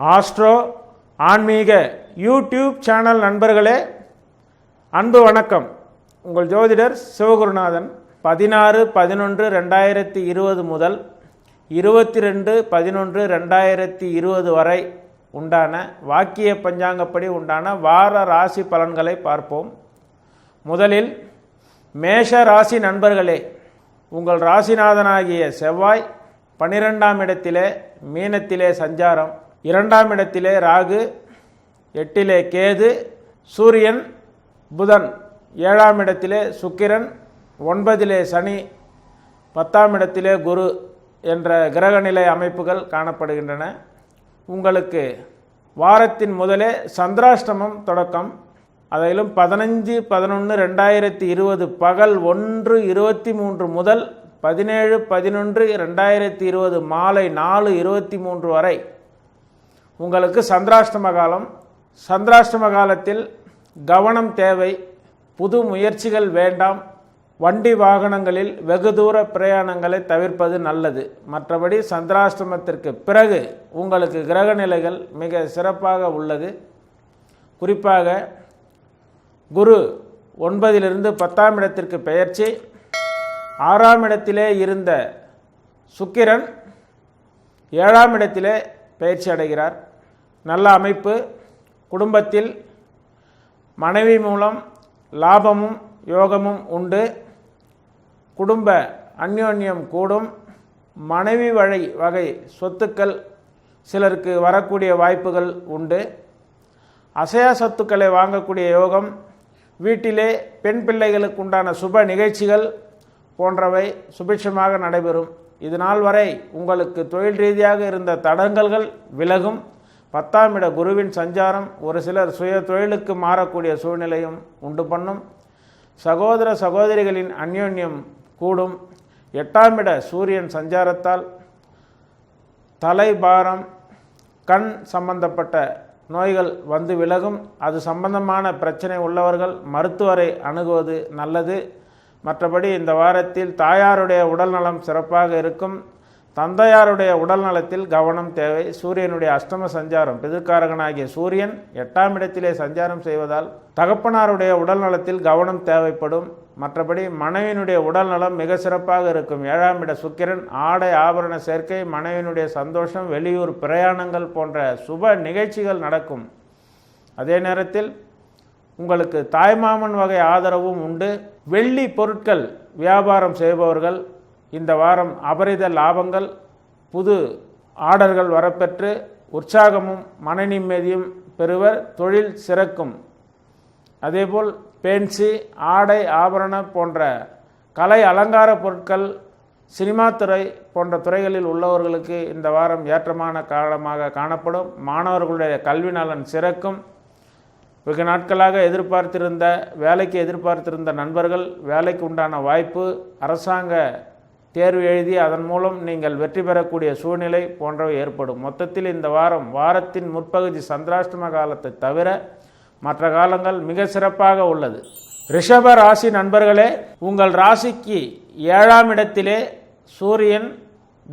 Astro ஆன்மீக YouTube channel நண்பர்களே, அன்பு வணக்கம். உங்கள் ஜோதிடர் சிவகுருநாதன். 16-11-2020 முதல் 22-11-2020 வரை உண்டான வாக்கிய பஞ்சாங்கப்படி உண்டான வார ராசி பலன்களை பார்ப்போம். முதலில் மேஷ ராசி நண்பர்களே, உங்கள் ராசிநாதனாகிய செவ்வாய் 12ஆம் இடத்திலே மீனத்திலே சஞ்சாரம், 2ஆம் இடத்திலே ராகு, 8லே கேது, சூரியன், புதன், 7ஆம் இடத்திலே சுக்கிரன், 9லே சனி, 10ஆம் இடத்திலே குரு என்ற கிரகநிலை அமைப்புகள் காணப்படுகின்றன. உங்களுக்கு வாரத்தின் முதலே சந்திராஷ்டமம் தொடக்கம். அதிலும் 15-11-2020 பகல் 1:23 முதல் 17-11-2020 மாலை 4:23 வரை உங்களுக்கு சந்திராஷ்டம காலம். சந்திராஷ்டம காலத்தில் கவனம் தேவை. புது முயற்சிகள் வேண்டாம். வண்டி வாகனங்களில் வெகு தூர பிரயாணங்களை தவிர்ப்பது நல்லது. மற்றபடி சந்திராஷ்டமத்திற்கு பிறகு உங்களுக்கு கிரக நிலைகள் மிக சிறப்பாக உள்ளது. குறிப்பாக குரு 9லிருந்து 10ஆம் இடத்திற்கு பெயர்ச்சி, 6ஆம் இடத்திலே இருந்த சுக்கிரன் 7ஆம் இடத்திலே பயிற்சி அடைகிறார். நல்ல அமைப்பு. குடும்பத்தில் மனைவி மூலம் லாபமும் யோகமும் உண்டு. குடும்ப அந்யோன்யம் கூடும். மனைவி வகை சொத்துக்கள் சிலருக்கு வரக்கூடிய வாய்ப்புகள் உண்டு. அசையா சொத்துக்களை வாங்கக்கூடிய யோகம். வீட்டிலே பெண் பிள்ளைகளுக்கு உண்டான சுப நிகழ்ச்சிகள் போன்றவை சுபிட்சமாக நடைபெறும். இது நாள் வரை உங்களுக்கு தொழில் ரீதியாக இருந்த தடங்கல்கள் விலகும். 10ஆம் இட குருவின் சஞ்சாரம் ஒரு சிலர் சுய தொழிலுக்கு மாறக்கூடிய சூழ்நிலையும் உண்டு பண்ணும். சகோதர சகோதரிகளின் அந்யோன்யம் கூடும். 8ஆம் இட சூரியன் சஞ்சாரத்தால் தலைபாரம், கண் சம்பந்தப்பட்ட நோய்கள் வந்து விலகும். அது சம்பந்தமான பிரச்சனை உள்ளவர்கள் மருத்துவரை அணுகுவது நல்லது. மற்றபடி இந்த வாரத்தில் தாயாருடைய உடல்நலம் சிறப்பாக இருக்கும். தந்தையாருடைய உடல் நலத்தில் கவனம் தேவை. சூரியனுடைய அஷ்டம சஞ்சாரம், பிதுர்காரகனாகிய சூரியன் 8ஆம் இடத்திலே சஞ்சாரம் செய்வதால் தகப்பனாருடைய உடல் நலத்தில் கவனம் தேவைப்படும். மற்றபடி மனைவியினுடைய உடல் நலம் மிக சிறப்பாக இருக்கும். 7ஆம் இட சுக்கிரன், ஆடை ஆபரண சேர்க்கை, மனைவியினுடைய சந்தோஷம், வெளியூர் பிரயாணங்கள் போன்ற சுப நிகழ்ச்சிகள் நடக்கும். அதே நேரத்தில் உங்களுக்கு தாய்மாமன் வகை ஆதரவும் உண்டு. வெள்ளி பொருட்கள் வியாபாரம் செய்பவர்கள் இந்த வாரம் அபரித லாபங்கள், புது ஆர்டர்கள் வரப்பெற்று உற்சாகமும் மன நிம்மதியும் பெறுவர். தொழில் சிறக்கும். அதேபோல் பேன்சி, ஆடை ஆபரண போன்ற கலை அலங்கார பொருட்கள், சினிமா துறை போன்ற துறைகளில் உள்ளவர்களுக்கு இந்த வாரம் ஏற்றமான காலமாக காணப்படும். மாணவர்களுடைய கல்வி நலன் சிறக்கும். வெகு நாட்களாக வேலைக்கு எதிர்பார்த்திருந்த நண்பர்கள் வேலைக்கு உண்டான வாய்ப்பு, அரசாங்க தேர்வு எழுதி அதன் மூலம் நீங்கள் வெற்றி பெறக்கூடிய சூழ்நிலை போன்றவை ஏற்படும். மொத்தத்தில் இந்த வாரத்தின் முற்பகுதி சந்திராஷ்டம காலத்தை தவிர மற்ற காலங்கள் மிக சிறப்பாக உள்ளது. ரிஷப ராசி நண்பர்களே, உங்கள் ராசிக்கு 7ஆம் இடத்திலே சூரியன்,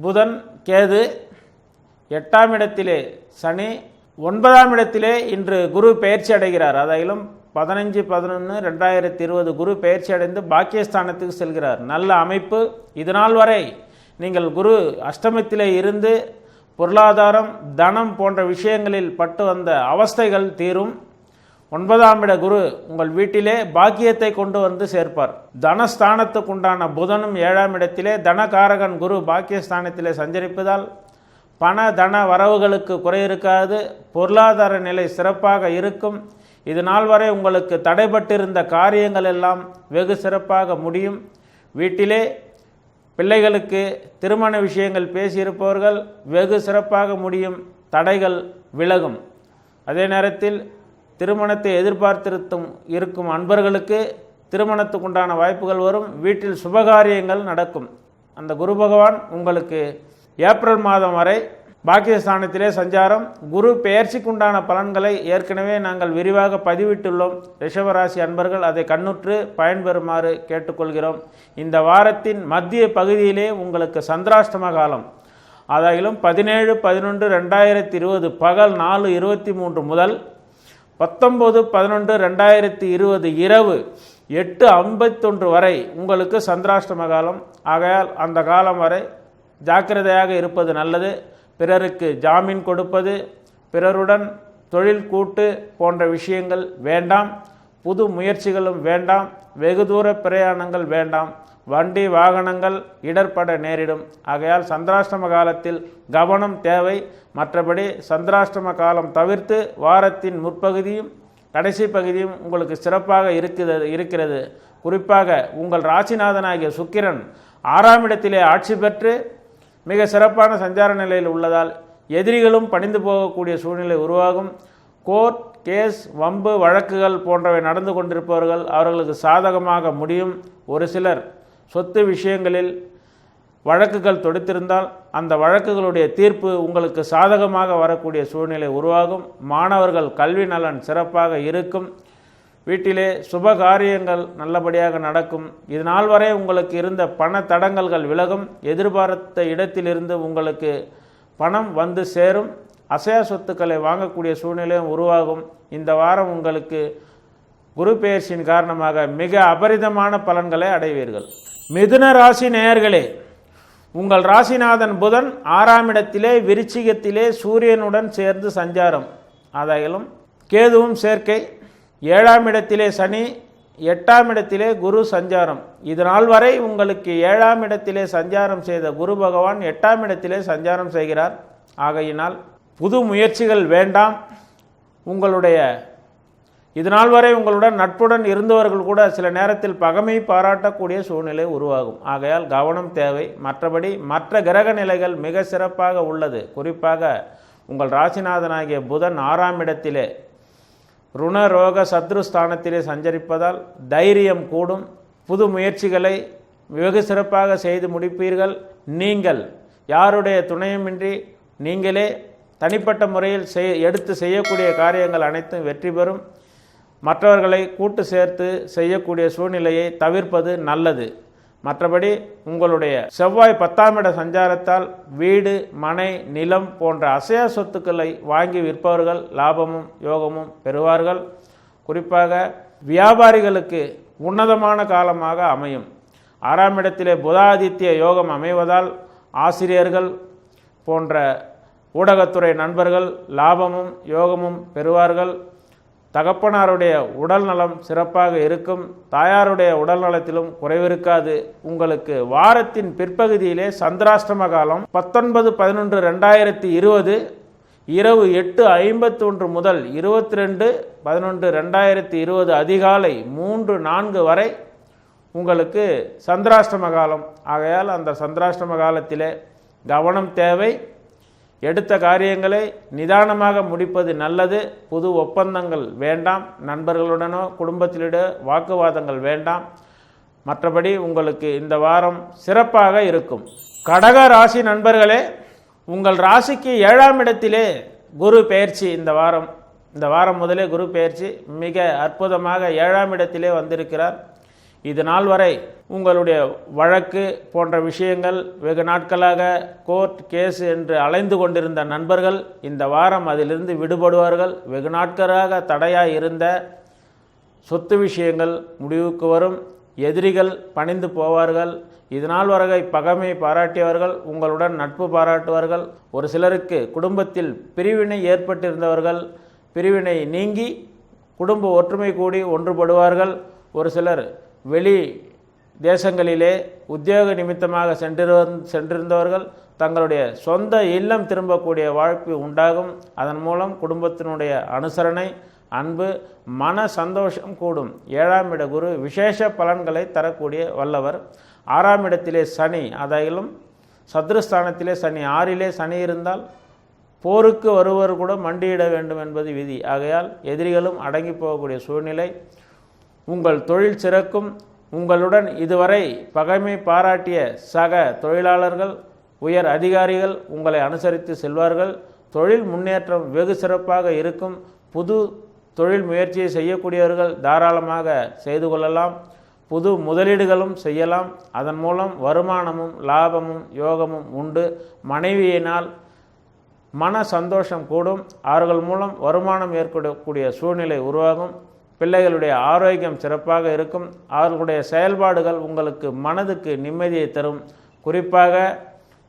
புதன், கேது, 8ஆம் இடத்திலே சனி, 9ஆம் இடத்திலே இன்று குரு பெயர்ச்சி அடைகிறார். அதாயிலும் 15-11-2020 குரு பெயர்ச்சி அடைந்து பாக்கியஸ்தானத்துக்கு செல்கிறார். நல்ல அமைப்பு. இதனால் வரை நீங்கள் குரு அஷ்டமத்திலே இருந்து பொருளாதாரம், தனம் போன்ற விஷயங்களில் பட்டு வந்த அவஸ்தைகள் தீரும். 9ஆம் இட குரு உங்கள் வீட்டிலே பாக்கியத்தை கொண்டு வந்து சேர்ப்பார். தனஸ்தானத்துக்கு உண்டான புதனும் 7ஆம் இடத்திலே, தனகாரகன் குரு பாக்கியஸ்தானத்திலே சஞ்சரிப்பதால் பண தன வரவுகளுக்கு குறை இருக்காது. பொருளாதார நிலை சிறப்பாக இருக்கும். இது நாள் வரை உங்களுக்கு தடைபட்டிருந்த காரியங்கள் எல்லாம் வெகு சிறப்பாக முடியும். வீட்டிலே பிள்ளைகளுக்கு திருமண விஷயங்கள் பேசியிருப்பவர்கள் வெகு சிறப்பாக முடியும். தடைகள் விலகும். அதே நேரத்தில் திருமணத்தை இருக்கும் அன்பர்களுக்கு திருமணத்துக்குண்டான வாய்ப்புகள் வரும். வீட்டில் சுபகாரியங்கள் நடக்கும். அந்த குரு பகவான் உங்களுக்கு ஏப்ரல் மாதம் வரை பாக்கியஸ்தானத்திலே சஞ்சாரம். குரு பெயர்ச்சிக்குண்டான பலன்களை ஏற்கனவே நாங்கள் விரிவாக பதிவிட்டுள்ளோம். ரிஷபராசி அன்பர்கள் அதை கண்ணுற்று பயன்பெறுமாறு கேட்டுக்கொள்கிறோம். இந்த வாரத்தின் மத்திய பகுதியிலே உங்களுக்கு சந்திராஷ்டம காலம். அதாகிலும் 17/11/2020 பகல் 4:23 முதல் 19/11/2020 இரவு 8:51 வரை உங்களுக்கு சந்திராஷ்டம காலம். ஆகையால் அந்த காலம் வரை ஜாக்கிரதையாக இருப்பது நல்லது. பிறருக்கு ஜாமீன் கொடுப்பது, பிறருடன் தொழில் கூட்டு போன்ற விஷயங்கள் வேண்டாம். புது முயற்சிகளும் வேண்டாம். வெகு தூர பிரயாணங்கள் வேண்டாம். வண்டி வாகனங்கள் இடர்பட நேரிடும். ஆகையால் சந்திராஷ்டம காலத்தில் கவனம் தேவை. மற்றபடி சந்திராஷ்டம காலம் தவிர்த்து வாரத்தின் முற்பகுதியும் கடைசி பகுதியும் உங்களுக்கு சிறப்பாக இருக்கிறது. குறிப்பாக உங்கள் ராசிநாதனாகிய சுக்கிரன் 6ஆம் இடத்திலே ஆட்சி பெற்று மிக சிறப்பான சஞ்சார நிலையில் உள்ளதால் எதிரிகளும் பணிந்து போகக்கூடிய சூழ்நிலை உருவாகும். கோர்ட் கேஸ் வம்பு வழக்குகள் போன்றவை நடந்து கொண்டிருப்பவர்கள் அவர்களுக்கு சாதகமாக முடியும். ஒரு சிலர் சொத்து விஷயங்களில் வழக்குகள் தொடுத்திருந்தால் அந்த வழக்குகளுடைய தீர்ப்பு உங்களுக்கு சாதகமாக வரக்கூடிய சூழ்நிலை உருவாகும். மாணவர்கள் கல்வி நலன் சிறப்பாக இருக்கும். வீட்டிலே சுப காரியங்கள் நல்லபடியாக நடக்கும். இது நாள் வரை உங்களுக்கு இருந்த பண தடங்கல்கள் விலகும். எதிர்பார்த்த இடத்திலிருந்து உங்களுக்கு பணம் வந்து சேரும். அசையா சொத்துக்களை வாங்கக்கூடிய சூழ்நிலையும் உருவாகும். இந்த வாரம் உங்களுக்கு குரு பெயர்ச்சியின் காரணமாக மிக அபரிதமான பலன்களை அடைவீர்கள். மிதுன ராசி நேயர்களே, உங்கள் ராசிநாதன் புதன் 6ஆம் இடத்திலே விருச்சிகத்திலே சூரியனுடன் சேர்ந்து சஞ்சாரம். அதாயிலும் கேதுவும் சேர்க்கை. 7ஆம் இடத்திலே சனி, 8ஆம் இடத்திலே குரு சஞ்சாரம். இதனால் வரை உங்களுக்கு 7ஆம் இடத்திலே சஞ்சாரம் செய்த குரு பகவான் 8ஆம் இடத்திலே சஞ்சாரம் செய்கிறார். ஆகையினால் புது முயற்சிகள் வேண்டாம். இதனால் வரை உங்களுடன் நட்புடன் இருந்தவர்கள் கூட சில நேரத்தில் பகைமை பாராட்டக்கூடிய சூழ்நிலை உருவாகும். ஆகையால் கவனம் தேவை. மற்றபடி மற்ற கிரக நிலைகள் மிக சிறப்பாக உள்ளது. குறிப்பாக உங்கள் ராசிநாதனாகிய புதன் 6ஆம் இடத்திலே ருண ரோக சத்ருஸ்தானத்திலே சஞ்சரிப்பதால் தைரியம் கூடும். புது முயற்சிகளை வெகு சிறப்பாக செய்து முடிப்பீர்கள். நீங்கள் யாருடைய துணையுமின்றி நீங்களே தனிப்பட்ட முறையில் எடுத்து செய்யக்கூடிய காரியங்கள் அனைத்தும் வெற்றி பெறும். மற்றவர்களை கூட்டு சேர்த்து செய்யக்கூடிய சூழ்நிலையை தவிர்ப்பது நல்லது. மற்றபடி உங்களுடைய செவ்வாய் 10ஆம் இட சஞ்சாரத்தால் வீடு மனை நிலம் போன்ற அசையா சொத்துக்களை வாங்கி விற்பவர்கள் லாபமும் யோகமும் பெறுவார்கள். குறிப்பாக வியாபாரிகளுக்கு உன்னதமான காலமாக அமையும். 6ஆம் இடத்திலே புதாதித்ய யோகம் அமைவதால் ஆசிரியர்கள் போன்ற ஊடகத்துறை நண்பர்கள் லாபமும் யோகமும் பெறுவார்கள். தகப்பனாருடைய உடல் நலம் சிறப்பாக இருக்கும். தாயாருடைய உடல் நலத்திலும் குறைவிருக்காது. உங்களுக்கு வாரத்தின் பிற்பகுதியிலே சந்திராஷ்டம காலம் 19/11/2020 இரவு 8:51 முதல் 22/11/2020 அதிகாலை 3-4 வரை உங்களுக்கு சந்திராஷ்டம காலம். ஆகையால் அந்த சந்திராஷ்டம காலத்திலே கவனம் தேவை. எடுத்த காரியங்களை நிதானமாக முடிப்பது நல்லது. புது ஒப்பந்தங்கள் வேண்டாம். நண்பர்களுடனோ குடும்பத்திலிட வாக்குவாதங்கள் வேண்டாம். மற்றபடி உங்களுக்கு இந்த வாரம் சிறப்பாக இருக்கும். கடக ராசி நண்பர்களே, உங்கள் ராசிக்கு 7ஆம் இடத்திலே குரு பெயர்ச்சி. இந்த வாரம் முதலே குரு பெயர்ச்சி மிக அற்புதமாக 7ஆம் இடத்திலே வந்திருக்கிறார். இது நாள் வரை உங்களுடைய வழக்கு போன்ற விஷயங்கள் வெகு நாட்களாக கோர்ட் கேஸ் என்று அலைந்து கொண்டிருந்த நண்பர்கள் இந்த வாரம் அதிலிருந்து விடுபடுவார்கள். வெகு நாட்களாக தடையாய் இருந்த சொத்து விஷயங்கள் முடிவுக்கு வரும். எதிரிகள் பணிந்து போவார்கள். இதனால் வரை பகைமை பாராட்டியவர்கள் உங்களுடன் நட்பு பாராட்டுவார்கள். ஒரு சிலருக்கு குடும்பத்தில் பிரிவினை ஏற்பட்டிருந்தவர்கள் பிரிவினை நீங்கி குடும்ப ஒற்றுமை கூடி ஒன்றுபடுவார்கள். ஒரு சிலர் வெளி தேசங்களிலே உத்தியோக நிமித்தமாக சென்றிருந்தவர்கள் தங்களுடைய சொந்த இல்லம் திரும்பக்கூடிய வாய்ப்பு உண்டாகும். அதன் மூலம் குடும்பத்தினுடைய அனுசரணை அன்பு மன சந்தோஷம் கூடும். 7ஆம் இட குரு விசேஷ பலன்களை தரக்கூடிய வல்லவர். 6ஆம் இடத்திலே சனி, அதாயிலும் சத்ருஸ்தானத்திலே சனி, 6இலே சனி இருந்தால் போருக்கு வருவர் கூட மண்டியிட வேண்டும் என்பது விதி. ஆகையால் எதிரிகளும் அடங்கி போகக்கூடிய சூழ்நிலை. உங்கள் தொழில் சிறக்கும். உங்களுடன் இதுவரை பகைமை பாராட்டிய சக தொழிலாளர்கள் உயர் அதிகாரிகள் உங்களை அனுசரித்து செல்வார்கள். தொழில் முன்னேற்றம் வெகு சிறப்பாக இருக்கும். புது தொழில் முயற்சியை செய்யக்கூடியவர்கள் தாராளமாக செய்து கொள்ளலாம். புது முதலீடுகளும் செய்யலாம். அதன் மூலம் வருமானமும் லாபமும் யோகமும் உண்டு. மனைவியினால் மன சந்தோஷம் கூடும். அவர்கள் மூலம் வருமானம் ஏற்படக்கூடிய சூழ்நிலை உருவாகும். பிள்ளைகளுடைய ஆரோக்கியம் சிறப்பாக இருக்கும். அவர்களுடைய செயல்பாடுகள் உங்களுக்கு மனதுக்கு நிம்மதியை தரும். குறிப்பாக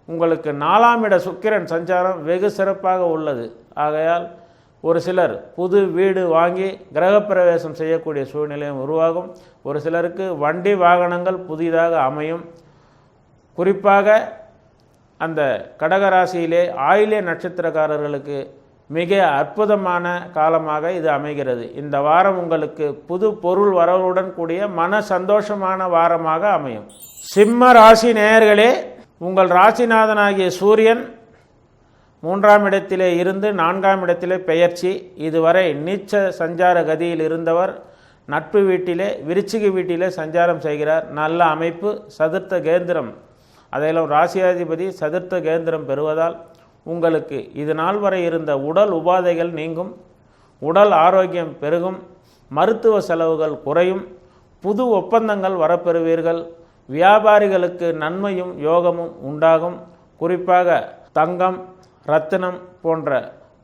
உங்களுக்கு 4ஆம் இட சுக்கிரன் சஞ்சாரம் வெகு சிறப்பாக உள்ளது. ஆகையால் ஒரு சிலர் புது வீடு வாங்கி கிரகப்பிரவேசம் செய்யக்கூடிய சூழ்நிலையும் உருவாகும். ஒரு சிலருக்கு வண்டி வாகனங்கள் புதிதாக அமையும். குறிப்பாக அந்த கடகராசியிலே ஆயில்ய நட்சத்திரக்காரர்களுக்கு மிக அற்புதமான காலமாக இது அமைகிறது. இந்த வாரம் உங்களுக்கு புது பொருள் வரவுடன் கூடிய மன சந்தோஷமான வாரமாக அமையும். சிம்ம ராசி நேயர்களே, உங்கள் ராசிநாதனாகிய சூரியன் 3ஆம் இடத்திலே இருந்து 4ஆம் இடத்திலே பெயர்ச்சி. இதுவரை நீச்ச சஞ்சார கதியில் இருந்தவர் நட்பு வீட்டிலே விருச்சிக வீட்டிலே சஞ்சாரம் செய்கிறார். நல்ல அமைப்பு. சதுர்த்த கேந்திரம், அதையெல்லாம் ராசியாதிபதி சதுர்த்த கேந்திரம் பெறுவதால் உங்களுக்கு இது நாள் வரை இருந்த உடல் உபாதைகள் நீங்கும். உடல் ஆரோக்கியம் பெருகும். மருத்துவ செலவுகள் குறையும். புது ஒப்பந்தங்கள் வரப்பெறுவீர்கள். வியாபாரிகளுக்கு நன்மையும் யோகமும் உண்டாகும். குறிப்பாக தங்கம், ரத்தினம் போன்ற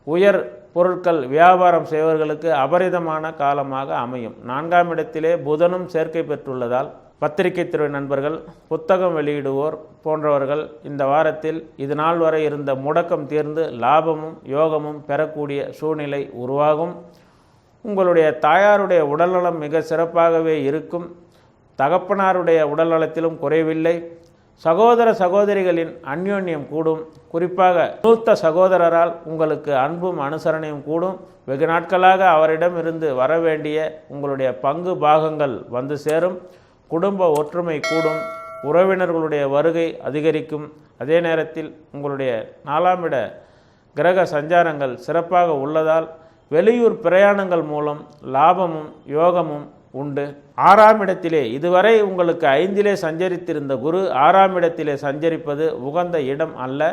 உயர் பொருட்கள் வியாபாரம் செய்வர்களுக்கு அபரிதமான காலமாக அமையும். 4ஆம் இடத்திலே புதனும் சேர்க்கை பெற்றுள்ளதால் பத்திரிகை துறை நண்பர்கள், புத்தகம் வெளியிடுவோர் போன்றவர்கள் இந்த வாரத்தில் இது நாள் வரை இருந்த முடக்கம் தீர்ந்து லாபமும் யோகமும் பெறக்கூடிய சூழ்நிலை உருவாகும். உங்களுடைய தாயாருடைய உடல்நலம் மிக சிறப்பாகவே இருக்கும். தகப்பனாருடைய உடல்நலத்திலும் குறைவில்லை. சகோதர சகோதரிகளின் அந்யோன்யம் கூடும். குறிப்பாக மூத்த சகோதரரால் உங்களுக்கு அன்பும் அனுசரணையும் கூடும். வெகு நாட்களாக அவரிடமிருந்து வர வேண்டிய உங்களுடைய பங்கு பாகங்கள் வந்து சேரும். குடும்ப ஒற்றுமை கூடும். உறவினர்களுடைய வருகை அதிகரிக்கும். அதே நேரத்தில் உங்களுடைய 4ஆம் இட கிரக சஞ்சாரங்கள் சிறப்பாக உள்ளதால் வெளியூர் பிரயாணங்கள் மூலம் லாபமும் யோகமும் உண்டு. 6ஆம் இடத்திலே இதுவரை உங்களுக்கு 5லே சஞ்சரித்திருந்த குரு 6ஆம் இடத்திலே சஞ்சரிப்பது உகந்த இடம் அல்ல.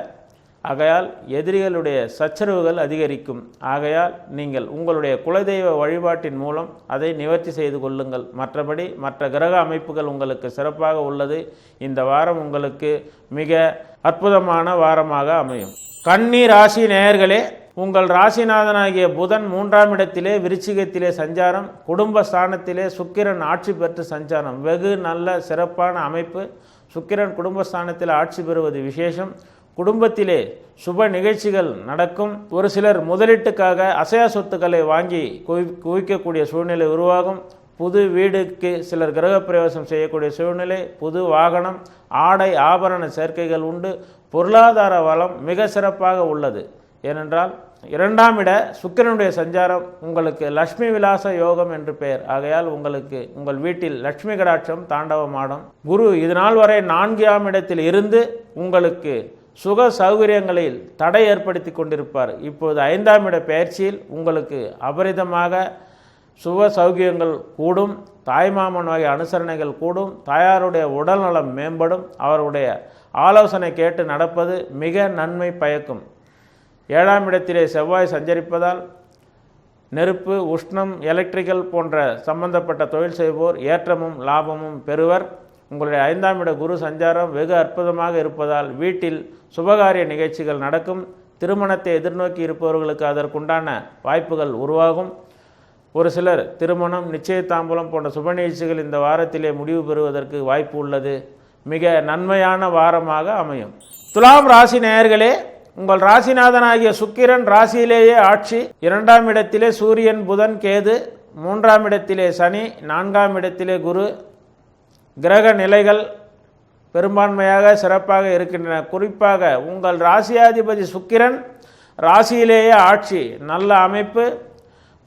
ஆகையால் எதிரிகளுடைய சச்சரவுகள் அதிகரிக்கும். ஆகையால் நீங்கள் உங்களுடைய குலதெய்வ வழிபாட்டின் மூலம் அதை நிவர்த்தி செய்து கொள்ளுங்கள். மற்றபடி மற்ற கிரக அமைப்புகள் உங்களுக்கு சிறப்பாக உள்ளது. இந்த வாரம் உங்களுக்கு மிக அற்புதமான வாரமாக அமையும். கன்னி ராசி நேயர்களே, உங்கள் ராசிநாதனாகிய புதன் 3ஆம் இடத்திலே விருச்சிகத்திலே சஞ்சாரம். குடும்ப ஸ்தானத்திலே சுக்கிரன் ஆட்சி பெற்று சஞ்சாரம் வெகு நல்ல சிறப்பான அமைப்பு. சுக்கிரன் குடும்பஸ்தானத்தில் ஆட்சி பெறுவது விசேஷம். குடும்பத்திலே சுப நிகழ்ச்சிகள் நடக்கும். ஒரு சிலர் முதலீட்டுக்காக அசையா சொத்துக்களை வாங்கி குவிக்கக்கூடிய சூழ்நிலை உருவாகும். புது வீடுக்கு சிலர் கிரகப்பிரவேசம் செய்யக்கூடிய சூழ்நிலை. புது வாகனம், ஆடை ஆபரண சேர்க்கைகள் உண்டு. பொருளாதார வளம் மிக சிறப்பாக உள்ளது. ஏனென்றால் 2ஆம் இட சுக்கிரனுடைய சஞ்சாரம் உங்களுக்கு லட்சுமி விலாச யோகம் என்று பெயர். ஆகையால் உங்களுக்கு உங்கள் வீட்டில் லட்சுமி கடாட்சம் தாண்டவமாடும். குரு இதுநாள் வரை 4ஆம் இடத்தில் இருந்து உங்களுக்கு சுக சௌகரியங்களில் தடை ஏற்படுத்தி கொண்டிருப்பார். இப்போது 5ஆம் இட பயிற்சியில் உங்களுக்கு அபரிதமாக சுக சௌகியங்கள் கூடும். தாய்மாமன் வகை அனுசரணைகள் கூடும். தாயாருடைய உடல்நலம் மேம்படும். அவருடைய ஆலோசனை கேட்டு நடப்பது மிக நன்மை பயக்கும். 7ஆம் இடத்திலே செவ்வாய் சஞ்சரிப்பதால் நெருப்பு, உஷ்ணம், எலக்ட்ரிக்கல் போன்ற சம்பந்தப்பட்ட தொழில் செய்வோர் ஏற்றமும் லாபமும் பெறுவர். உங்களுடைய 5ஆம் இட குரு சஞ்சாரம் வெகு அற்புதமாக இருப்பதால் வீட்டில் சுபகாரிய நிகழ்ச்சிகள் நடக்கும். திருமணத்தை எதிர்நோக்கி இருப்பவர்களுக்கு அதற்குண்டான வாய்ப்புகள் உருவாகும். ஒரு சிலர் திருமணம், நிச்சயதாம்பூலம் போன்ற சுப நிகழ்ச்சிகள் இந்த வாரத்திலே முடிவு பெறுவதற்கு வாய்ப்பு உள்ளது. மிக நன்மையான வாரமாக அமையும். துலாம் ராசி நேயர்களே, உங்கள் ராசிநாதனாகிய சுக்கிரன் ராசியிலேயே ஆட்சி. 2ஆம் இடத்திலே சூரியன், புதன், கேது. 3ஆம் இடத்திலே சனி. 4ஆம் இடத்திலே குரு. கிரக நிலைகள் பெரும்பான்மையாக சிறப்பாக இருக்கின்றன. குறிப்பாக உங்கள் ராசியாதிபதி சுக்கிரன் ராசியிலேயே ஆட்சி. நல்ல அமைப்பு.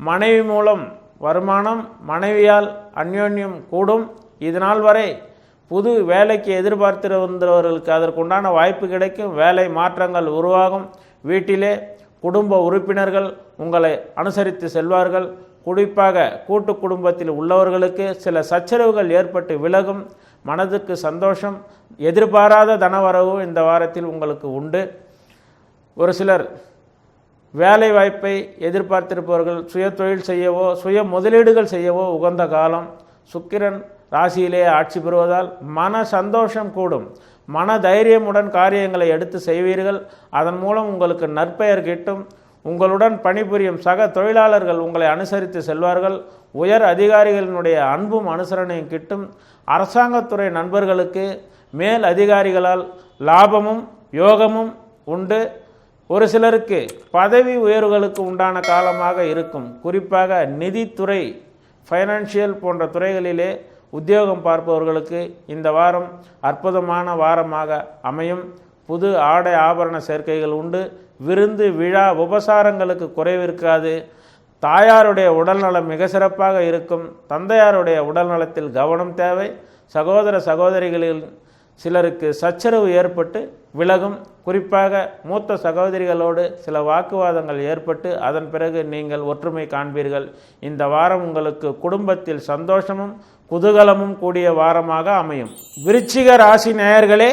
மனைவி மூலம் வருமானம், மனைவியால் அந்யோன்யம் கூடும். இதனால் வரை புது வேலைக்கு எதிர்பார்த்து வந்தவர்களுக்கு அதற்குண்டான வாய்ப்பு கிடைக்கும். வேலை மாற்றங்கள் உருவாகும். வீட்டிலே குடும்ப உறுப்பினர்கள் உங்களை அனுசரித்து செல்வார்கள். குறிப்பாக கூட்டு குடும்பத்தில் உள்ளவர்களுக்கு சில சச்சரவுகள் ஏற்பட்டு விலகும். மனதுக்கு சந்தோஷம். எதிர்பாராத தனவரவு இந்த வாரத்தில் உங்களுக்கு உண்டு. ஒரு சிலர் வேலை வாய்ப்பை எதிர்பார்த்திருப்பவர்கள் சுய தொழில் செய்யவோ சுய முதலீடுகள் செய்யவோ உகந்த காலம். சுக்கிரன் ராசியிலே ஆட்சி பெறுவதால் மன சந்தோஷம் கூடும். மன தைரியமுடன் காரியங்களை எடுத்து செய்வீர்கள். அதன் மூலம் உங்களுக்கு நற்பெயர் கிட்டும். உங்களுடன் பணிபுரியும் சக தொழிலாளர்கள் உங்களை அனுசரித்து செல்வார்கள். உயர் அதிகாரிகளினுடைய அன்பும் அனுசரணையும் கிட்டும். அரசாங்கத்துறை நண்பர்களுக்கு மேல் அதிகாரிகளால் லாபமும் யோகமும் உண்டு. ஒரு சிலருக்கு பதவி உயர்வுகளுக்கு உண்டான காலமாக இருக்கும். குறிப்பாக நிதித்துறை, ஃபைனான்சியல் போன்ற துறைகளிலே உத்தியோகம் பார்ப்பவர்களுக்கு இந்த வாரம் அற்புதமான வாரமாக அமையும். புது ஆடை ஆபரண சேர்க்கைகள் உண்டு. விருந்து விழா உபசாரங்களுக்கு குறைவிருக்காது. தாயாருடைய உடல்நலம் மிக சிறப்பாக இருக்கும். தந்தையாருடைய உடல்நலத்தில் கவனம் தேவை. சகோதர சகோதரிகளில் சிலருக்கு சச்சரவு ஏற்பட்டு விலகும். குறிப்பாக மூத்த சகோதரிகளோடு சில வாக்குவாதங்கள் ஏற்பட்டு அதன் பிறகு நீங்கள் ஒற்றுமை காண்பீர்கள். இந்த வாரம் உங்களுக்கு குடும்பத்தில் சந்தோஷமும் குதூகலமும் கூடிய வாரமாக அமையும். விருச்சிக ராசி நேயர்களே,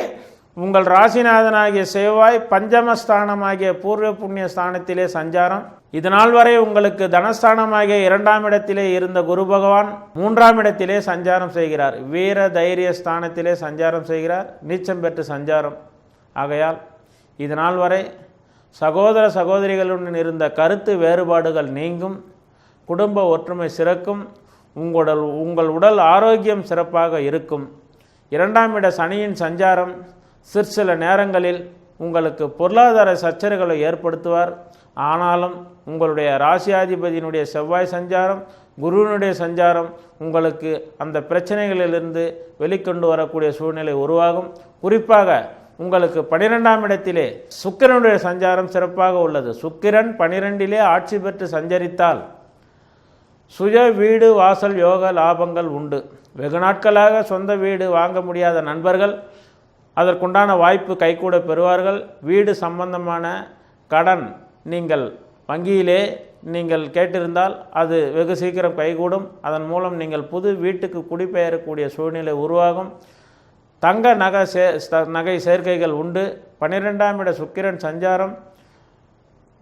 உங்கள் ராசிநாதனாகிய செவ்வாய் பஞ்சமஸ்தானமாகிய பூர்வ புண்ணிய ஸ்தானத்திலே சஞ்சாரம். இதனால் வரை உங்களுக்கு தனஸ்தானமாகிய 2ஆம் இடத்திலே இருந்த குரு பகவான் 3ஆம் இடத்திலே சஞ்சாரம் செய்கிறார். வீர தைரிய ஸ்தானத்திலே சஞ்சாரம் செய்கிறார். நீச்சம் பெற்று சஞ்சாரம். ஆகையால் இதனால் வரை சகோதர சகோதரிகளுடன் இருந்த கருத்து வேறுபாடுகள் நீங்கும். குடும்ப ஒற்றுமை சிறக்கும். உங்கள் உடல் ஆரோக்கியம் சிறப்பாக இருக்கும். 2ஆம் இட சனியின் சஞ்சாரம் சிற்சில நேரங்களில் உங்களுக்கு பொருளாதார சச்சரவுகளை ஏற்படுத்துவார். ஆனாலும் உங்களுடைய ராசியாதிபதியினுடைய செவ்வாய் சஞ்சாரம், குருவினுடைய சஞ்சாரம் உங்களுக்கு அந்த பிரச்சனைகளிலிருந்து வெளிக்கொண்டு வரக்கூடிய சூழ்நிலை உருவாகும். குறிப்பாக உங்களுக்கு 12ஆம் இடத்திலே சுக்கிரனுடைய சஞ்சாரம் சிறப்பாக உள்ளது. சுக்கிரன் 12இலே ஆட்சி பெற்று சஞ்சரித்தால் சுய வீடு வாசல் யோக லாபங்கள் உண்டு. வெகு நாட்களாக சொந்த வீடு வாங்க முடியாத நண்பர்கள் அதற்குண்டான வாய்ப்பு கைகூட பெறுவார்கள். வீடு சம்பந்தமான கடன் நீங்கள் வங்கியிலே நீங்கள் கேட்டிருந்தால் அது வெகு சீக்கிரம் கைகூடும். அதன் மூலம் நீங்கள் புது வீட்டுக்கு குடிபெயரக்கூடிய சூழ்நிலை உருவாகும். தங்க நகை சேர்க்கைகள் உண்டு. 12ஆம் இட சுக்கிரன் சஞ்சாரம்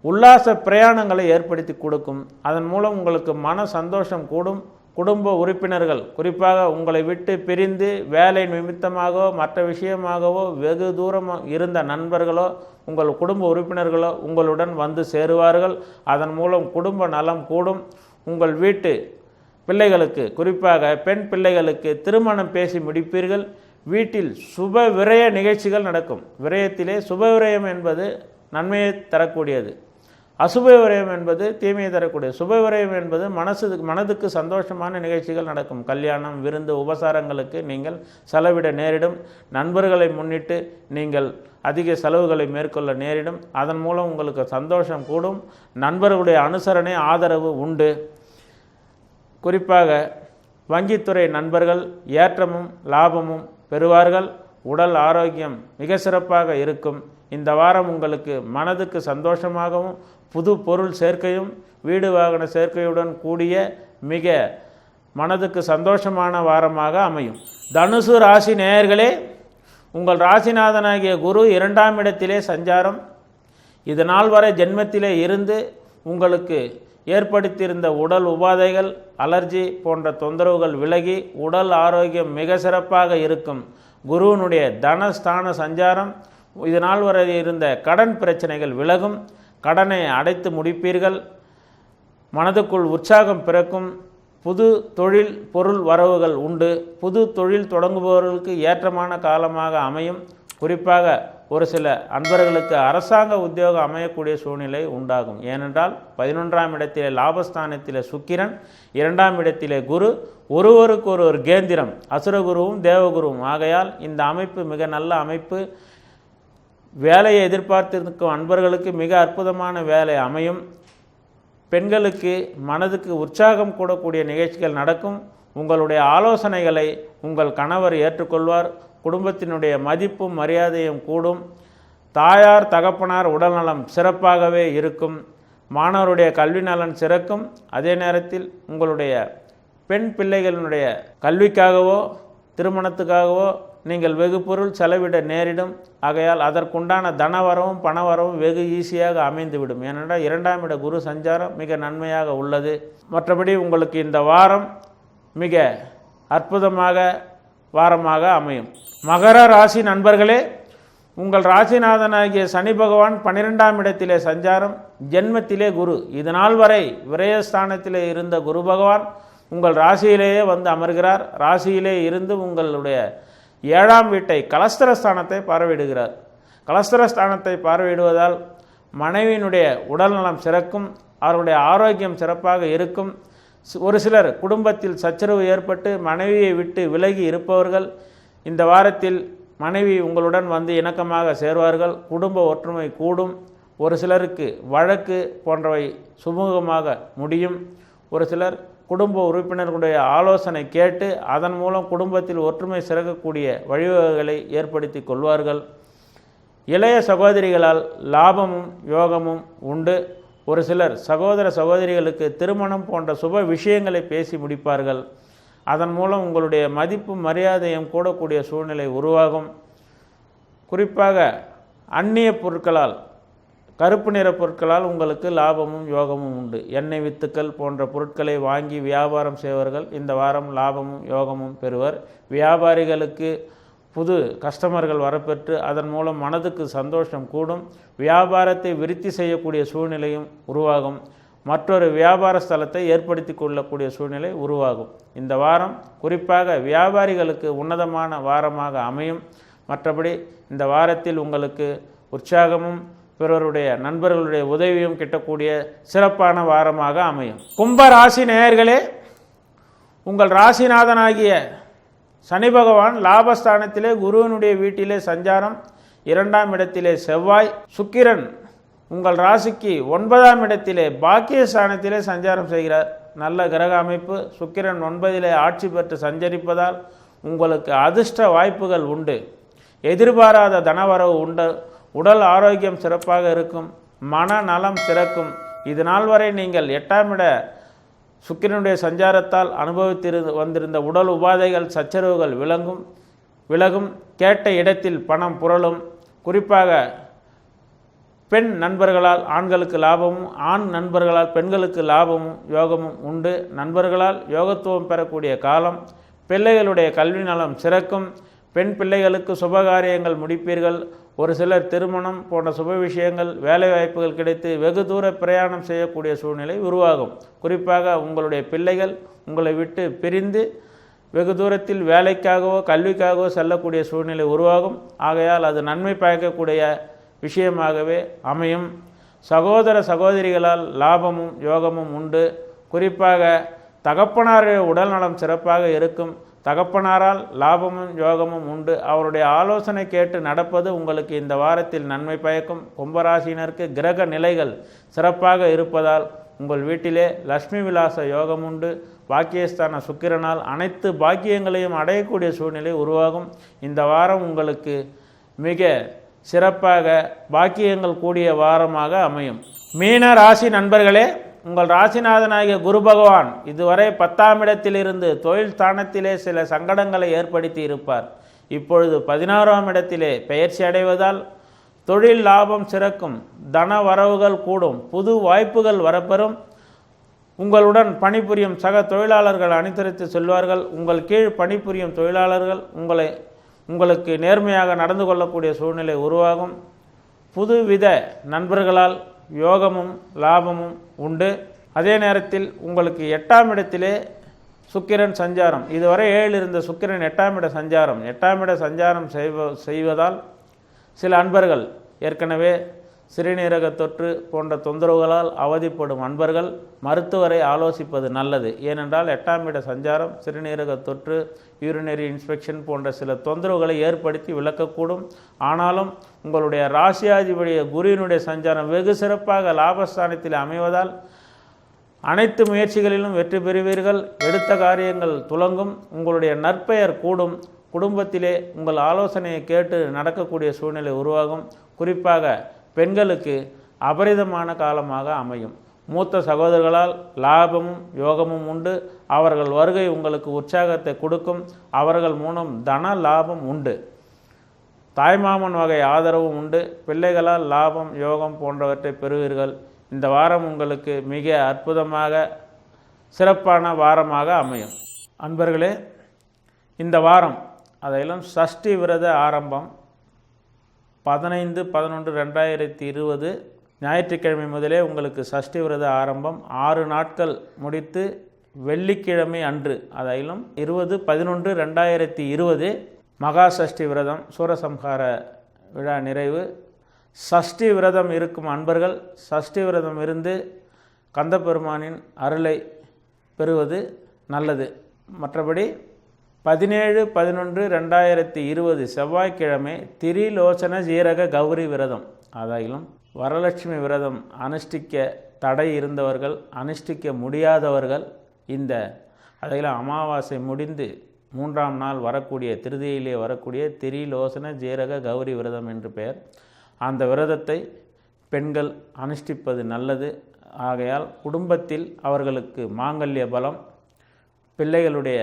உல்லாச பிரயாணங்களை ஏற்படுத்தி கொடுக்கும். அதன் மூலம் உங்களுக்கு மன சந்தோஷம் கூடும். குடும்ப உறுப்பினர்கள் குறிப்பாக உங்களை விட்டு பிரிந்து வேலை நிமித்தமாகவோ மற்ற விஷயமாகவோ வெகு தூரம் இருந்த நண்பர்களோ உங்கள் குடும்ப உறுப்பினர்களோ உங்களுடன் வந்து சேருவார்கள். அதன் மூலம் குடும்ப நலம் கூடும். உங்கள் வீட்டு பிள்ளைகளுக்கு குறிப்பாக பெண் பிள்ளைகளுக்கு திருமணம் பேசி முடிப்பீர்கள். வீட்டில் சுப விரய நிகழ்ச்சிகள் நடக்கும். விரயத்திலே சுப விரயம் என்பது நன்மையை தரக்கூடியது, அசுப விரயம் என்பது தீமையை தரக்கூடியது. சுப விரயம் என்பது மனதுக்கு சந்தோஷமான நிகழ்ச்சிகள் நடக்கும். கல்யாணம், விருந்து, உபசாரங்களுக்கு நீங்கள் செலவிட நேரிடும். நண்பர்களை முன்னிட்டு நீங்கள் அதிக செலவுகளை மேற்கொள்ள நேரிடும். அதன் மூலம் உங்களுக்கு சந்தோஷம் கூடும். நண்பர்களுடைய அனுசரணை ஆதரவு உண்டு. குறிப்பாக வங்கித்துறை நண்பர்கள் ஏற்றமும் லாபமும் பெறுவார்கள். உடல் ஆரோக்கியம் மிக சிறப்பாக இருக்கும். இந்த வாரம் உங்களுக்கு மனதுக்கு சந்தோஷமாகவும் புது பொருள் சேர்க்கையும் வீடு வாகன சேர்க்கையுடன் கூடிய மிக மனதுக்கு சந்தோஷமான வாரமாக அமையும். தனுசு ராசி நேயர்களே, உங்கள் ராசிநாதனாகிய குரு 2ஆம் இடத்திலே சஞ்சாரம். இது நாள் வரை ஜென்மத்திலே இருந்து உங்களுக்கு ஏற்படுத்தியிருந்த உடல் உபாதைகள், அலர்ஜி போன்ற தொந்தரவுகள் விலகி உடல் ஆரோக்கியம் மிக சிறப்பாக இருக்கும். குருவினுடைய தனஸ்தான சஞ்சாரம் இதனால் வரை இருந்த கடன் பிரச்சனைகள் விலகும். கடனை அடைத்து முடிப்பீர்கள். மனதுக்குள் உற்சாகம் பிறக்கும். புது தொழில் பொருள் வரவுகள் உண்டு. புது தொழில் தொடங்குபவர்களுக்கு ஏற்றமான காலமாக அமையும். குறிப்பாக ஒரு சில அன்பர்களுக்கு அரசாங்க உத்தியோகம் அமையக்கூடிய சூழ்நிலை உண்டாகும். ஏனென்றால் 11ஆம் இடத்திலே லாபஸ்தானத்திலே சுக்கிரன், 2ஆம் இடத்திலே குரு, ஒருவருக்கு ஒரு கேந்திரம், அசுரகுருவும் தேவகுருவும். ஆகையால் இந்த அமைப்பு மிக நல்ல அமைப்பு. வேலையை எதிர்பார்த்திருக்கும் அன்பர்களுக்கு மிக அற்புதமான வேலை அமையும். பெண்களுக்கு மனதுக்கு உற்சாகம் கூடக்கூடிய நிகழ்ச்சிகள் நடக்கும். உங்களுடைய ஆலோசனைகளை உங்கள் கணவர் ஏற்றுக்கொள்வார். குடும்பத்தினுடைய மதிப்பும் மரியாதையும் கூடும். தாயார் தகப்பனார் உடல்நலம் சிறப்பாகவே இருக்கும். மாணவருடைய கல்வி நலன் சிறக்கும். அதே நேரத்தில் உங்களுடைய பெண் பிள்ளைகளினுடைய கல்விக்காகவோ திருமணத்துக்காகவோ நீங்கள் வெகு பொருள் செலவிட நேரிடும். ஆகையால் அதற்குண்டான தனவரவும் பணவரவும் வெகு ஈஸியாக அமைந்துவிடும். ஏனென்றால் 2ஆம் இட குரு சஞ்சாரம் மிக நன்மையாக உள்ளது. மற்றபடி உங்களுக்கு இந்த வாரம் மிக அற்புதமாக வாரமாக அமையும். மகர ராசி நண்பர்களே, உங்கள் ராசிநாதனாகிய சனி பகவான் 12ஆம் இடத்திலே சஞ்சாரம், ஜென்மத்திலே குரு. இது நாள் வரை விரயஸ்தானத்திலே இருந்த குரு பகவான் உங்கள் ராசியிலேயே வந்து அமர்கிறார். ராசியிலே இருந்து உங்களுடைய 7ஆம் வீட்டை கலஸ்திரஸ்தானத்தை பார்வையிடுகிறார். கலஸ்திரஸ்தானத்தை பார்வையிடுவதால் மனைவியினுடைய உடல்நலம் சிறக்கும், அவருடைய ஆரோக்கியம் சிறப்பாக இருக்கும். ஒரு சிலர் குடும்பத்தில் சச்சரவு ஏற்பட்டு மனைவியை விட்டு விலகி இருப்பவர்கள் இந்த வாரத்தில் மனைவி உங்களுடன் வந்து இணக்கமாக சேர்வார்கள். குடும்ப ஒற்றுமை கூடும். ஒரு சிலருக்கு வழக்கு போன்றவை சுமூகமாக முடியும். ஒரு சிலர் குடும்ப உறுப்பினர்களுடைய ஆலோசனை கேட்டு அதன் மூலம் குடும்பத்தில் ஒற்றுமை சிறக்கக்கூடிய வழிவகைகளை ஏற்படுத்தி கொள்வார்கள். இளைய சகோதரிகளால் லாபமும் யோகமும் உண்டு. ஒரு சிலர் சகோதர சகோதரிகளுக்கு திருமணம் போன்ற சுப விஷயங்களை பேசி முடிப்பார்கள். அதன் மூலம் உங்களுடைய மதிப்பும் மரியாதையும் கூடக்கூடிய சூழ்நிலை உருவாகும். குறிப்பாக அந்நிய பொருட்களால், கருப்பு நிற பொருட்களால் உங்களுக்கு லாபமும் யோகமும் உண்டு. எண்ணெய் வித்துக்கள் போன்ற பொருட்களை வாங்கி வியாபாரம் செய்வர்கள் இந்த வாரம் லாபமும் யோகமும் பெறுவர். வியாபாரிகளுக்கு புது கஸ்டமர்கள் வரப்பெற்று அதன் மூலம் மனதுக்கு சந்தோஷம் கூடும். வியாபாரத்தை விருத்தி செய்யக்கூடிய சூழ்நிலையும் உருவாகும். மற்றொரு வியாபார ஸ்தலத்தை ஏற்படுத்தி கொள்ளக்கூடிய சூழ்நிலை உருவாகும். இந்த வாரம் குறிப்பாக வியாபாரிகளுக்கு உன்னதமான வாரமாக அமையும். மற்றபடி இந்த வாரத்தில் உங்களுக்கு உற்சாகமும் பிறருடைய நண்பர்களுடைய உதவியும் கிட்டக்கூடிய சிறப்பான வாரமாக அமையும். கும்ப ராசி நேயர்களே, உங்கள் ராசிநாதனாகிய சனி பகவான் லாபஸ்தானத்திலே குருவனுடைய வீட்டிலே சஞ்சாரம், 2ஆம் இடத்திலே செவ்வாய், சுக்கிரன் உங்கள் ராசிக்கு 9ஆம் இடத்திலே பாக்கியஸ்தானத்திலே சஞ்சாரம் செய்கிறார். நல்ல கிரக அமைப்பு. சுக்கிரன் 9இலே ஆட்சி பெற்று சஞ்சரிப்பதால் உங்களுக்கு அதிர்ஷ்ட வாய்ப்புகள் உண்டு. எதிர்பாராத தனவரவு உண்டு. உடல் ஆரோக்கியம் சிறப்பாக இருக்கும். மனநலம் சிறக்கும். இது நாள் வரை நீங்கள் 8ஆம் இட சுக்கிரனுடைய சஞ்சாரத்தால் வந்திருந்த உடல் உபாதைகள் சச்சரவுகள் விலகும். கேட்ட இடத்தில் பணம் புரளும். குறிப்பாக பெண் நண்பர்களால் ஆண்களுக்கு லாபமும், ஆண் நண்பர்களால் பெண்களுக்கு லாபமும் யோகமும் உண்டு. நண்பர்களால் யோகத்துவம் பெறக்கூடிய காலம். பிள்ளைகளுடைய கல்வி நலம் சிறக்கும். பெண் பிள்ளைகளுக்கு சுபகாரியங்கள் முடிப்பீர்கள். ஒரு சிலர் திருமணம் போன்ற சுப விஷயங்கள், வேலைவாய்ப்புகள் கிடைத்து வெகு தூர பிரயாணம் செய்யக்கூடிய சூழ்நிலை உருவாகும். குறிப்பாக உங்களுடைய பிள்ளைகள் உங்களை விட்டு பிரிந்து வெகு தூரத்தில் வேலைக்காகவோ கல்விக்காகவோ செல்லக்கூடிய சூழ்நிலை உருவாகும். ஆகையால் அது நன்மை பயக்கக்கூடிய விஷயமாகவே அமையும். சகோதர சகோதரிகளால் லாபமும் யோகமும் உண்டு. குறிப்பாக தகப்பனாருடைய உடல் நலம் சிறப்பாக இருக்கும். தகப்பனாரால் லாபமும் யோகமும் உண்டு. அவருடைய ஆலோசனை கேட்டு நடப்பது உங்களுக்கு இந்த வாரத்தில் நன்மை பயக்கும். கும்பராசினருக்கு கிரக நிலைகள் சிறப்பாக இருப்பதால் உங்கள் வீட்டிலே லட்சுமி விலாச யோகம் உண்டு. பாக்கியஸ்தான சுக்கிரனால் அனைத்து பாக்கியங்களையும் அடையக்கூடிய சூழ்நிலை உருவாகும். இந்த வாரம் உங்களுக்கு மிக சிறப்பாக பாக்கியங்கள் கூடிய வாரமாக அமையும். மீன ராசி நண்பர்களே, உங்கள் ராசிநாதனாகிய குரு பகவான் இதுவரை 10ஆம் இடத்திலிருந்து தொழில் ஸ்தானத்திலே சில சங்கடங்களை ஏற்படுத்தி இருப்பார். இப்பொழுது 16ஆம் இடத்திலே பெயர்ச்சி அடைவதால் தொழில் லாபம் சிறக்கும். தன வரவுகள் கூடும். புது வாய்ப்புகள் வரப்பெறும். உங்களுடன் பணிபுரியும் சக தொழிலாளர்கள் அனுசரித்து செல்வார்கள். உங்கள் கீழ் பணிபுரியும் தொழிலாளர்கள் உங்களுக்கு நேர்மையாக நடந்து கொள்ளக்கூடிய சூழ்நிலை உருவாகும். புதுவித நண்பர்களால் யோகமும் லாபமும் உண்டு. அதே நேரத்தில் உங்களுக்கு 8ஆம் இடத்திலே சுக்கிரன் சஞ்சாரம். இதுவரை 7 இருந்த சுக்கிரன் 8ஆம் இட சஞ்சாரம். 8ஆம் இட சஞ்சாரம் செய்வதால் சில அன்பர்கள் ஏற்கனவே சிறுநீரக தொற்று போன்ற தொந்தரவுகளால் அவதிப்படும் அன்பர்கள் மருத்துவரை ஆலோசிப்பது நல்லது. ஏனென்றால் 8ஆம் இட சஞ்சாரம் சிறுநீரக தொற்று, யூரினரி இன்ஸ்பெக்ஷன் போன்ற சில தொந்தரவுகளை ஏற்படுத்தி விளக்கக்கூடும். ஆனாலும் உங்களுடைய ராசியாதிபதிய குருவினுடைய சஞ்சாரம் வெகு சிறப்பாக லாபஸ்தானத்தில் அமைவதால் அனைத்து முயற்சிகளிலும் வெற்றி பெறுவீர்கள். எடுத்த காரியங்கள் துலங்கும். உங்களுடைய நற்பெயர் கூடும். குடும்பத்திலே உங்கள் ஆலோசனையை கேட்டு நடக்கக்கூடிய சூழ்நிலை உருவாகும். குறிப்பாக பெண்களுக்கு அபரிதமான காலமாக அமையும். மூத்த சகோதரர்களால் லாபமும் யோகமும் உண்டு. அவர்கள் வருகை உங்களுக்கு உற்சாகத்தை கொடுக்கும். அவர்கள் மூலம் தன லாபம் உண்டு. தாய்மாமன் வகை ஆதரவும் உண்டு. பிள்ளைகளால் லாபம் யோகம் போன்றவற்றை பெறுவீர்கள். இந்த வாரம் உங்களுக்கு மிக அற்புதமாக சிறப்பான வாரமாக அமையும். அன்பர்களே, இந்த வாரம் அதையெல்லாம் சஷ்டி விரத ஆரம்பம் 15/11/2020 ஞாயிற்றுக்கிழமை முதலே உங்களுக்கு சஷ்டி விரத ஆரம்பம். 6 நாட்கள் முடித்து வெள்ளிக்கிழமை அன்று அதையிலும் 20/11/2020 மகா சஷ்டி விரதம் சூரசம்ஹார விழா நிறைவு. சஷ்டி விரதம் இருக்கும் அன்பர்கள் சஷ்டி விரதம் இருந்து கந்தபெருமானின் அருளை பெறுவது நல்லது. மற்றபடி 17/11/2020 செவ்வாய்க்கிழமை திரிலோச்சன ஜீரக கௌரி விரதம் அதாயிலும் வரலட்சுமி விரதம் அனுஷ்டிக்க தடை இருந்தவர்கள், அனுஷ்டிக்க முடியாதவர்கள் இந்த அதையில் அமாவாசை முடிந்து 3ஆம் நாள் வரக்கூடிய திருதியிலே வரக்கூடிய திரிலோசன ஜீரக கௌரி விரதம் என்று பெயர். அந்த விரதத்தை பெண்கள் அனுஷ்டிப்பது நல்லது. ஆகையால் குடும்பத்தில் அவர்களுக்கு மாங்கல்ய பலம், பிள்ளைகளுடைய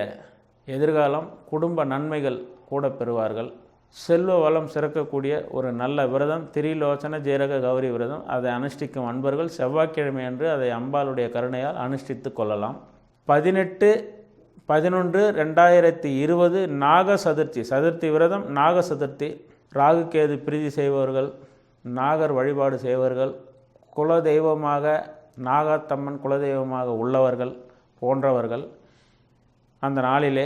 எதிர்காலம், குடும்ப நன்மைகள் கூட பெறுவார்கள். செல்வ வளம் சிறக்கக்கூடிய ஒரு நல்ல விரதம் திரிலோச்சன ஜீரக கௌரி விரதம். அதை அனுஷ்டிக்கும் அன்பர்கள் செவ்வாய்க்கிழமை அன்று அதை அம்பாளுடைய கருணையால் அனுஷ்டித்து கொள்ளலாம். 18/11/2020 நாக சதுர்த்தி சதுர்த்தி விரதம். நாக சதுர்த்தி ராகுகேது பிரீதி செய்பவர்கள், நாகர் வழிபாடு செய்பவர்கள், குலதெய்வமாக நாகத்தம்மன் குலதெய்வமாக உள்ளவர்கள் போன்றவர்கள் அந்த நாளிலே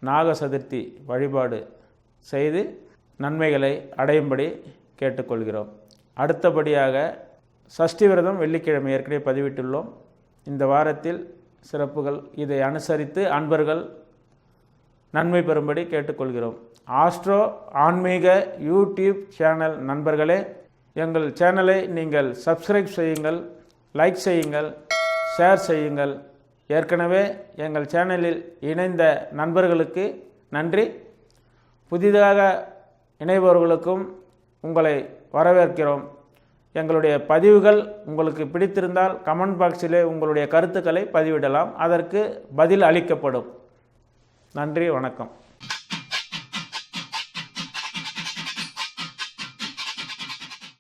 நாக சதுர்த்தி வழிபாடு செய்து நன்மைகளை அடையும்படி கேட்டுக்கொள்கிறோம். அடுத்தபடியாக சஷ்டி விரதம் வெள்ளிக்கிழமை ஏற்கனவே பதிவிட்டுள்ளோம். இந்த வாரத்தில் சிறப்புகள் இதை அனுசரித்து அன்பர்கள் நன்மை பெறும்படி கேட்டுக்கொள்கிறோம். ஆஸ்ட்ரோ ஆன்மீக யூடியூப் சேனல் நண்பர்களே, எங்கள் சேனலை நீங்கள் சப்ஸ்கிரைப் செய்யுங்கள், லைக் செய்யுங்கள், ஷேர் செய்யுங்கள். ஏற்கனவே எங்கள் சேனலில் இணைந்த நண்பர்களுக்கு நன்றி. புதிதாக இணைபவர்களுக்கும் உங்களை வரவேற்கிறோம். எங்களுடைய பதிவுகள் உங்களுக்கு பிடித்திருந்தால் கமெண்ட் பாக்ஸிலே உங்களுடைய கருத்துக்களை பதிவிடலாம். அதற்கு பதில் அளிக்கப்படும். நன்றி, வணக்கம்.